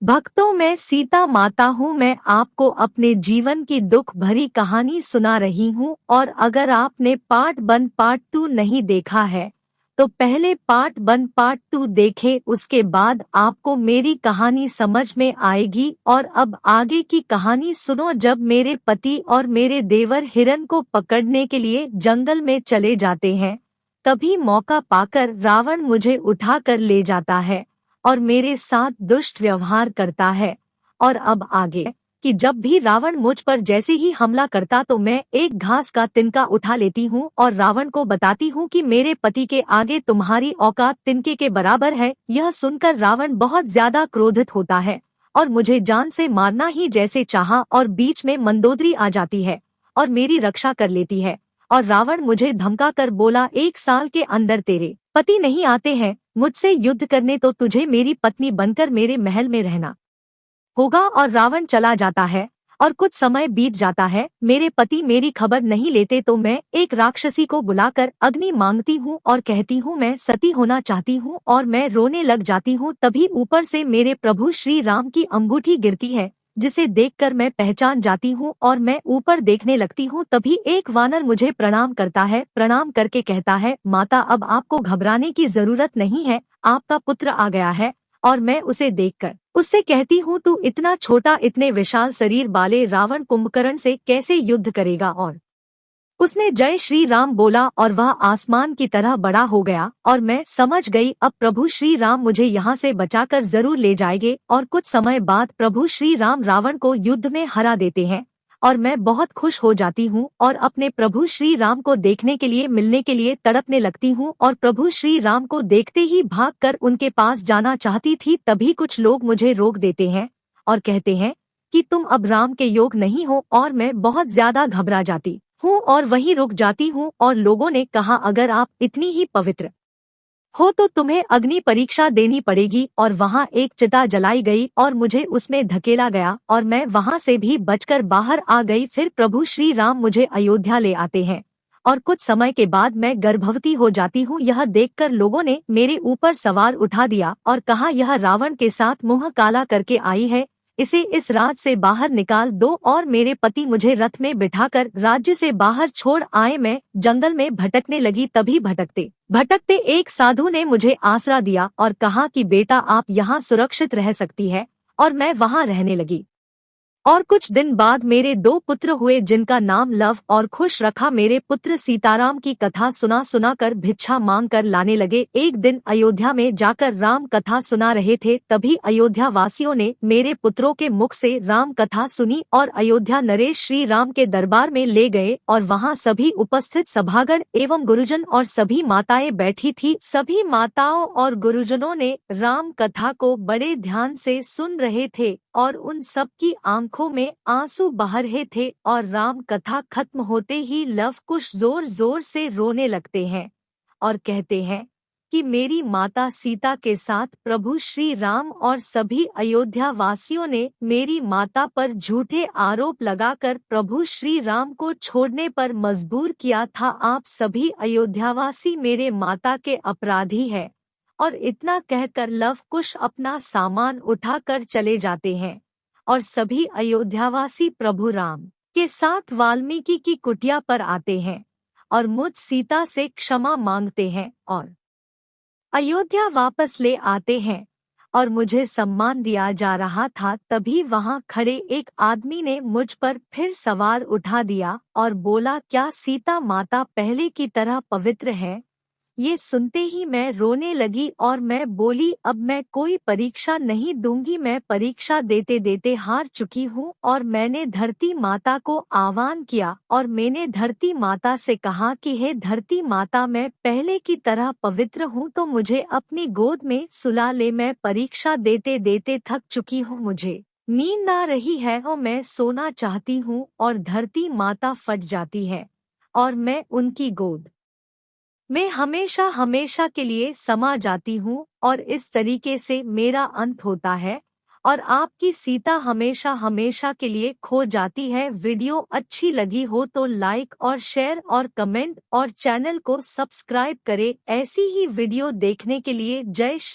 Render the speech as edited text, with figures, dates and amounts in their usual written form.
भक्तों, मैं सीता माता हूँ। मैं आपको अपने जीवन की दुख भरी कहानी सुना रही हूँ, और अगर आपने पार्ट 1 पार्ट 2 नहीं देखा है तो पहले पार्ट 1 पार्ट 2 देखें, उसके बाद आपको मेरी कहानी समझ में आएगी। और अब आगे की कहानी सुनो। जब मेरे पति और मेरे देवर हिरन को पकड़ने के लिए जंगल में चले जाते हैं, तभी मौका पाकर रावण मुझे उठाकर ले जाता है और मेरे साथ दुष्ट व्यवहार करता है। और अब आगे कि जब भी रावण मुझ पर जैसे ही हमला करता तो मैं एक घास का तिनका उठा लेती हूँ और रावण को बताती हूँ कि मेरे पति के आगे तुम्हारी औकात तिनके के बराबर है। यह सुनकर रावण बहुत ज्यादा क्रोधित होता है और मुझे जान से मारना ही जैसे चाहा, और बीच में मंदोदरी आ जाती है और मेरी रक्षा कर लेती है। और रावण मुझे धमका कर बोला, 1 साल के अंदर तेरे पति नहीं आते हैं मुझसे युद्ध करने तो तुझे मेरी पत्नी बनकर मेरे महल में रहना होगा। और रावण चला जाता है और कुछ समय बीत जाता है। मेरे पति मेरी खबर नहीं लेते तो मैं एक राक्षसी को बुलाकर अग्नि मांगती हूँ और कहती हूँ मैं सती होना चाहती हूँ, और मैं रोने लग जाती हूँ। तभी ऊपर से मेरे प्रभु श्री राम की अंगूठी गिरती है, जिसे देखकर मैं पहचान जाती हूँ और मैं ऊपर देखने लगती हूँ। तभी एक वानर मुझे प्रणाम करता है। प्रणाम करके कहता है, माता अब आपको घबराने की जरूरत नहीं है, आपका पुत्र आ गया है। और मैं उसे देखकर उससे कहती हूँ, तू इतना छोटा इतने विशाल शरीर वाले रावण कुंभकर्ण से कैसे युद्ध करेगा। और उसने जय श्री राम बोला और वह आसमान की तरह बड़ा हो गया। और मैं समझ गई अब प्रभु श्री राम मुझे यहाँ से बचाकर जरूर ले जाएंगे। और कुछ समय बाद प्रभु श्री राम रावण को युद्ध में हरा देते हैं और मैं बहुत खुश हो जाती हूँ और अपने प्रभु श्री राम को देखने के लिए मिलने के लिए तड़पने लगती हूँ। और प्रभु श्री राम को देखते ही भागकर उनके पास जाना चाहती थी, तभी कुछ लोग मुझे रोक देते हैं और कहते हैं कि तुम अब राम के योग नहीं हो। और मैं बहुत ज्यादा घबरा जाती हूँ और वहीं रुक जाती हूँ। और लोगों ने कहा, अगर आप इतनी ही पवित्र हो तो तुम्हें अग्नि परीक्षा देनी पड़ेगी। और वहाँ एक चिता जलाई गई और मुझे उसमें धकेला गया और मैं वहाँ से भी बचकर बाहर आ गई। फिर प्रभु श्री राम मुझे अयोध्या ले आते हैं और कुछ समय के बाद मैं गर्भवती हो जाती हूँ। यह देखकर लोगों ने मेरे ऊपर सवार उठा दिया और कहा, यह रावण के साथ मुंह काला करके आई है, इसे इस राज से बाहर निकाल दो। और मेरे पति मुझे रथ में बिठाकर राज्य से बाहर छोड़ आए। मैं जंगल में भटकने लगी। तभी भटकते भटकते एक साधु ने मुझे आसरा दिया और कहा कि बेटा आप यहाँ सुरक्षित रह सकती है। और मैं वहाँ रहने लगी। और कुछ दिन बाद मेरे 2 पुत्र हुए, जिनका नाम लव और खुश रखा। मेरे पुत्र सीताराम की कथा सुना सुना कर भिक्षा मांग कर लाने लगे। एक दिन अयोध्या में जाकर राम कथा सुना रहे थे, तभी अयोध्या वासियों ने मेरे पुत्रों के मुख से राम कथा सुनी और अयोध्या नरेश श्री राम के दरबार में ले गए। और वहाँ सभी उपस्थित सभागण एवं गुरुजन और सभी माताएं बैठी थी। सभी माताओं और गुरुजनों ने राम कथा को बड़े ध्यान से सुन रहे थे और उन सब की आंखों में आंसू बह रहे थे। और राम कथा खत्म होते ही लव कुश जोर जोर से रोने लगते हैं और कहते हैं कि मेरी माता सीता के साथ प्रभु श्री राम और सभी अयोध्या वासियों ने मेरी माता पर झूठे आरोप लगाकर प्रभु श्री राम को छोड़ने पर मजबूर किया था। आप सभी अयोध्यावासी मेरे माता के अपराधी हैं। और इतना कहकर लव कुश अपना सामान उठाकर चले जाते हैं और सभी अयोध्यावासी प्रभु राम के साथ वाल्मीकि की कुटिया पर आते हैं और मुझ सीता से क्षमा मांगते हैं और अयोध्या वापस ले आते हैं। और मुझे सम्मान दिया जा रहा था, तभी वहां खड़े एक आदमी ने मुझ पर फिर सवार उठा दिया और बोला, क्या सीता माता पहले की तरह पवित्र है। ये सुनते ही मैं रोने लगी और मैं बोली, अब मैं कोई परीक्षा नहीं दूंगी, मैं परीक्षा देते देते हार चुकी हूँ। और मैंने धरती माता को आह्वान किया और मैंने धरती माता से कहा कि हे धरती माता, मैं पहले की तरह पवित्र हूँ तो मुझे अपनी गोद में सुला ले, मैं परीक्षा देते देते थक चुकी हूँ, मुझे नींद आ रही है और मैं सोना चाहती हूँ। और धरती माता फट जाती है और मैं उनकी गोद मैं हमेशा हमेशा के लिए समा जाती हूँ और इस तरीके से मेरा अंत होता है और आपकी सीता हमेशा हमेशा के लिए खो जाती है। वीडियो अच्छी लगी हो तो लाइक और शेयर और कमेंट और चैनल को सब्सक्राइब करें ऐसी ही वीडियो देखने के लिए। जय श्री